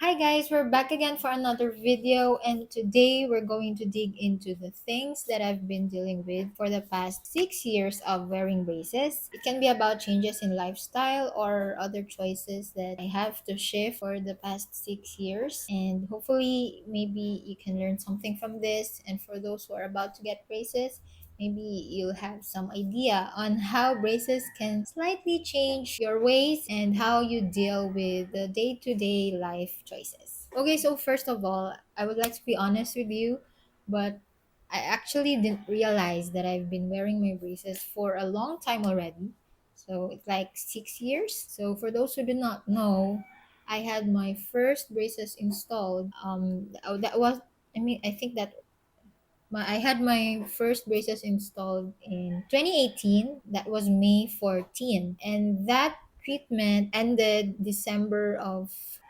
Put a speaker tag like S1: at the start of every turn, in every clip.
S1: Hi guys, we're back again for another video, and today we're going to dig into the things that I've been dealing with for the past 6 years of wearing braces. It can be about changes in lifestyle or other choices that I have to shift for the past 6 years, and hopefully maybe you can learn something from this. And for those who are about to get braces, maybe you'll have some idea on how braces can slightly change your ways and how you deal with the day-to-day life choices. Okay, so first of all, I would like to be honest with you, but I actually didn't realize that I've been wearing my braces for a long time already. So it's like 6 years. So for those who do not know, I had my first braces installed. That was, I think that I had my first braces installed in 2018. That was May 14. And that treatment ended December of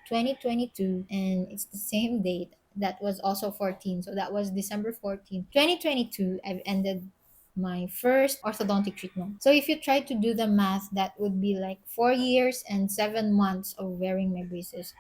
S1: 2022. And it's the same date. That was also 14. So that was December 14th, 2022. I've ended my first orthodontic treatment. So if you try to do the math, that would be like 4 years and 7 months of wearing my braces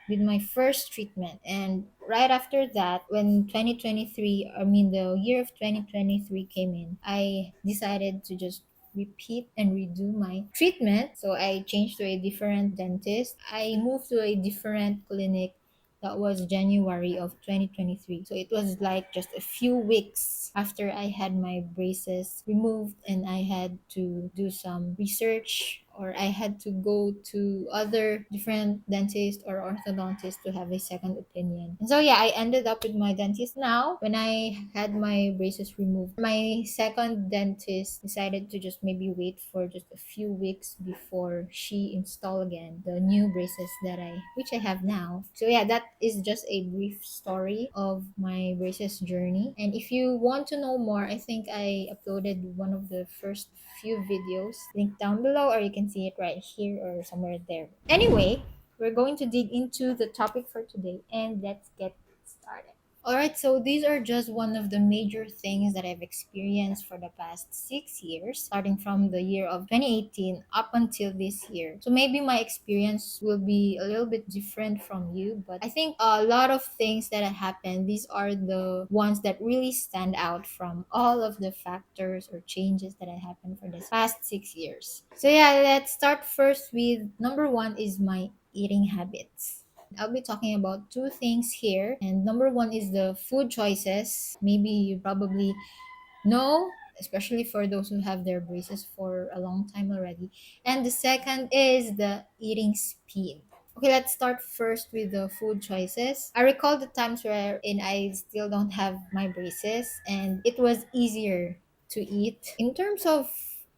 S1: with my first treatment. And right after that, when 2023, I mean the year of 2023 came in, I decided to just repeat and redo my treatment. So I changed to a different dentist. I moved to a different clinic. That was January of 2023. So it was like just a few weeks after I had my braces removed, and I had to do some research, or I had to go to other different dentists or orthodontists to have a second opinion. And so yeah, I ended up with my dentist now. When I had my braces removed, my second dentist decided to just maybe wait for just a few weeks before she install again the new braces that I which I have now. So yeah, that is just a brief story of my braces journey. And if you want to know more, I think I uploaded one of the first few videos, link down below, or you can see it right here or somewhere there. Anyway, we're going to dig into the topic for today, and let's get started. Alright, so these are just one of the major things that I've experienced for the past 6 years, starting from the year of 2018 up until this year. So maybe my experience will be a little bit different from you, but I think a lot of things that have happened, these are the ones that really stand out from all of the factors or changes that have happened for this past 6 years. So yeah, let's start first with number one is my eating habits. I'll be talking about two things here. And number one is the food choices. Maybe you probably know, especially for those who have their braces for a long time already. And the second is the eating speed. Okay, let's start first with the food choices. I recall the times wherein I still don't have my braces, and it was easier to eat. In terms of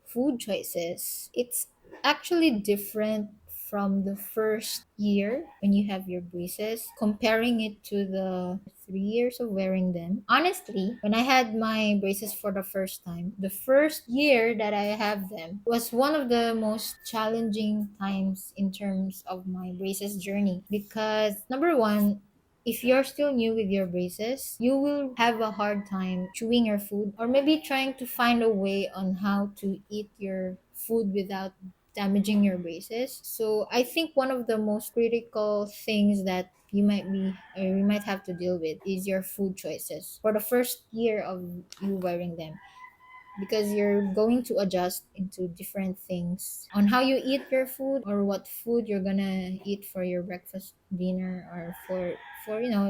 S1: food choices, it's actually different from the first year when you have your braces, comparing it to the 3 years of wearing them. Honestly, when I had my braces for the first time, the first year that I have them was one of the most challenging times in terms of my braces journey, because number one, if you're still new with your braces, you will have a hard time chewing your food, or maybe trying to find a way on how to eat your food without damaging your braces. So I think one of the most critical things that you might have to deal with is your food choices for the first year of you wearing them, because you're going to adjust into different things on how you eat your food, or what food you're gonna eat for your breakfast, dinner, or for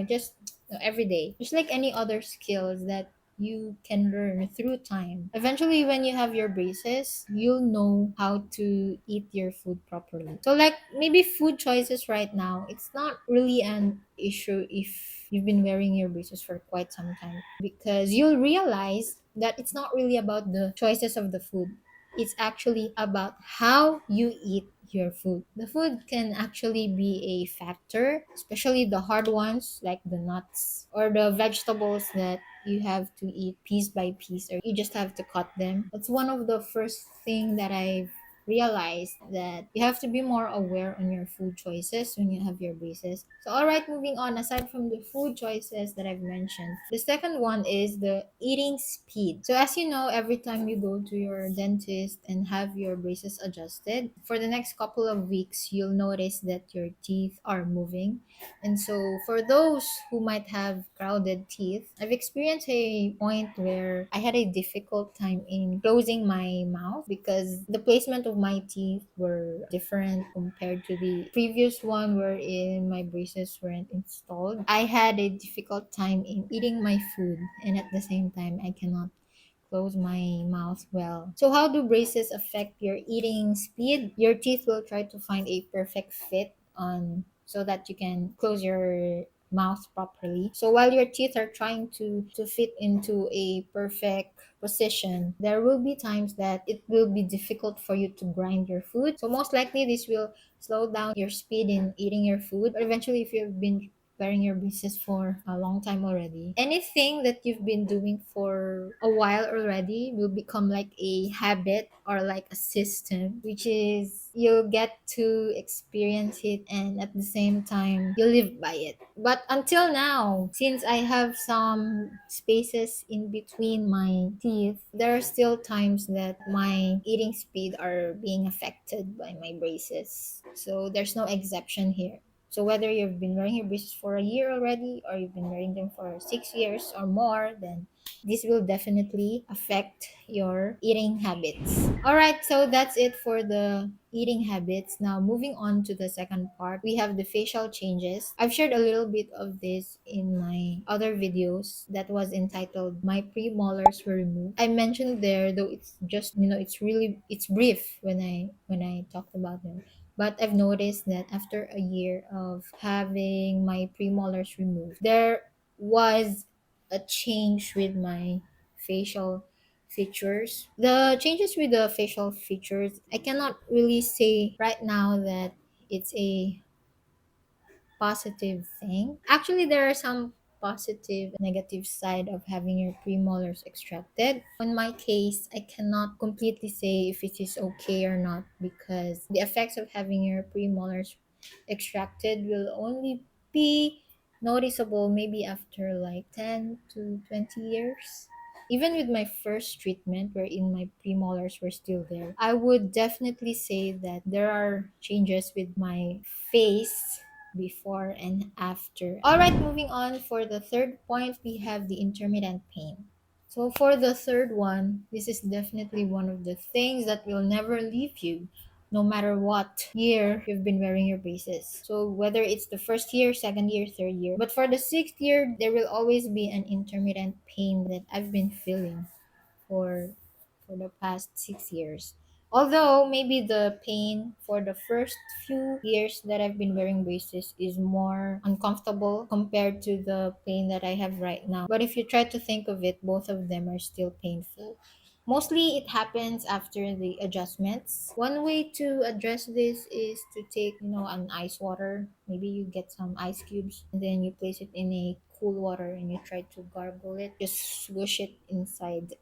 S1: just every day, just like any other skills that you can learn through time. Eventually, when you have your braces, you'll know how to eat your food properly. So like maybe food choices right now, it's not really an issue if you've been wearing your braces for quite some time, because you'll realize that it's not really about the choices of the food. It's actually about how you eat your food. The food can actually be a factor, especially the hard ones like the nuts or the vegetables that you have to eat piece by piece, or you just have to cut them. That's one of the first thing that I've realized that you have to be more aware on your food choices when you have your braces. So, all right, moving on. Aside from the food choices that I've mentioned, the second one is the eating speed. So, as you know, every time you go to your dentist and have your braces adjusted, for the next couple of weeks, you'll notice that your teeth are moving. And so, for those who might have crowded teeth, I've experienced a point where I had a difficult time in closing my mouth because the placement of my teeth were different compared to the previous one wherein my braces weren't installed. I had a difficult time in eating my food, and at the same time, I cannot close my mouth well. So, how do braces affect your eating speed? Your teeth will try to find a perfect fit on so that you can close your mouth properly. So while your teeth are trying to fit into a perfect position, there will be times that it will be difficult for you to grind your food. So most likely this will slow down your speed in eating your food. But eventually, if you've been wearing your braces for a long time already, anything that you've been doing for a while already will become like a habit or like a system, which is you'll get to experience it and at the same time you live by it. But until now, since I have some spaces in between my teeth, there are still times that my eating speed are being affected by my braces. So there's no exception here. So whether you've been wearing your braces for a year already or you've been wearing them for 6 years or more, then this will definitely affect your eating habits. All right, so that's it for the eating habits. Now, moving on to the second part, we have the facial changes. I've shared a little bit of this in my other videos that was entitled My Premolars Were Removed. I mentioned there, though it's just, it's brief when I talked about them. But I've noticed that after a year of having my premolars removed, there was a change with my facial features. The changes with the facial features, I cannot really say right now that it's a positive thing. Actually, there are some positive negative side of having your premolars extracted. In my case, I cannot completely say if it is okay or not because the effects of having your premolars extracted will only be noticeable maybe after like 10 to 20 years. Even with my first treatment, wherein my premolars were still there, I would definitely say that there are changes with my face before and after. All right, moving on for the third point, we have the intermittent pain. So for the third one, this is definitely one of the things that will never leave you no matter what year you've been wearing your braces. So whether it's the first year, second year, third year. But for the sixth year, there will always be an intermittent pain that I've been feeling for for the past 6 years. Although maybe the pain for the first few years that I've been wearing braces is more uncomfortable compared to the pain that I have right now. But if you try to think of it, both of them are still painful. Mostly it happens after the adjustments. One way to address this is to take, an ice water. Maybe you get some ice cubes and then you place it in a cool water and you try to gargle it. Just swoosh it inside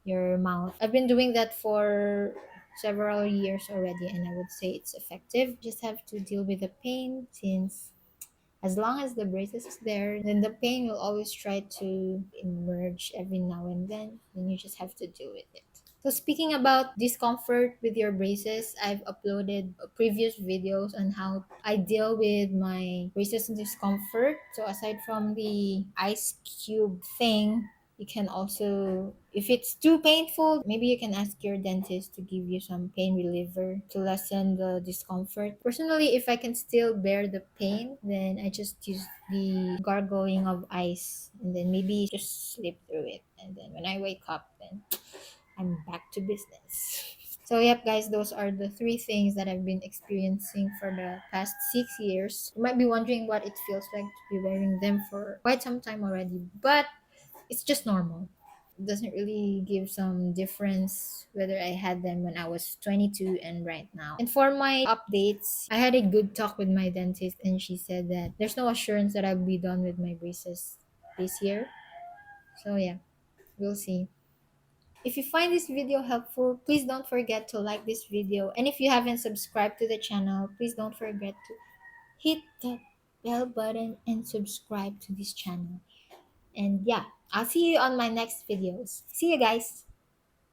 S1: your mouth. I've been doing that for several years already, and I would say it's effective. Just have to deal with the pain since as long as the braces is there, then the pain will always try to emerge every now and then you just have to deal with it. So speaking about discomfort with your braces, I've uploaded previous videos on how I deal with my braces discomfort. So aside from the ice cube thing, you can also, if it's too painful, maybe you can ask your dentist to give you some pain reliever to lessen the discomfort. Personally, if I can still bear the pain, then I just use the gargling of ice and then maybe just sleep through it. And then when I wake up, then I'm back to business. So, yep, guys, those are the three things that I've been experiencing for the past 6 years. You might be wondering what it feels like to be wearing them for quite some time already, but it's just normal. It doesn't really give some difference whether I had them when I was 22 and right now. And for my updates, I had a good talk with my dentist and she said that there's no assurance that I'll be done with my braces this year. So yeah, we'll see. If you find this video helpful, please don't forget to like this video. And if you haven't subscribed to the channel, please don't forget to hit the bell button and subscribe to this channel. And yeah, I'll see you on my next videos. See you guys.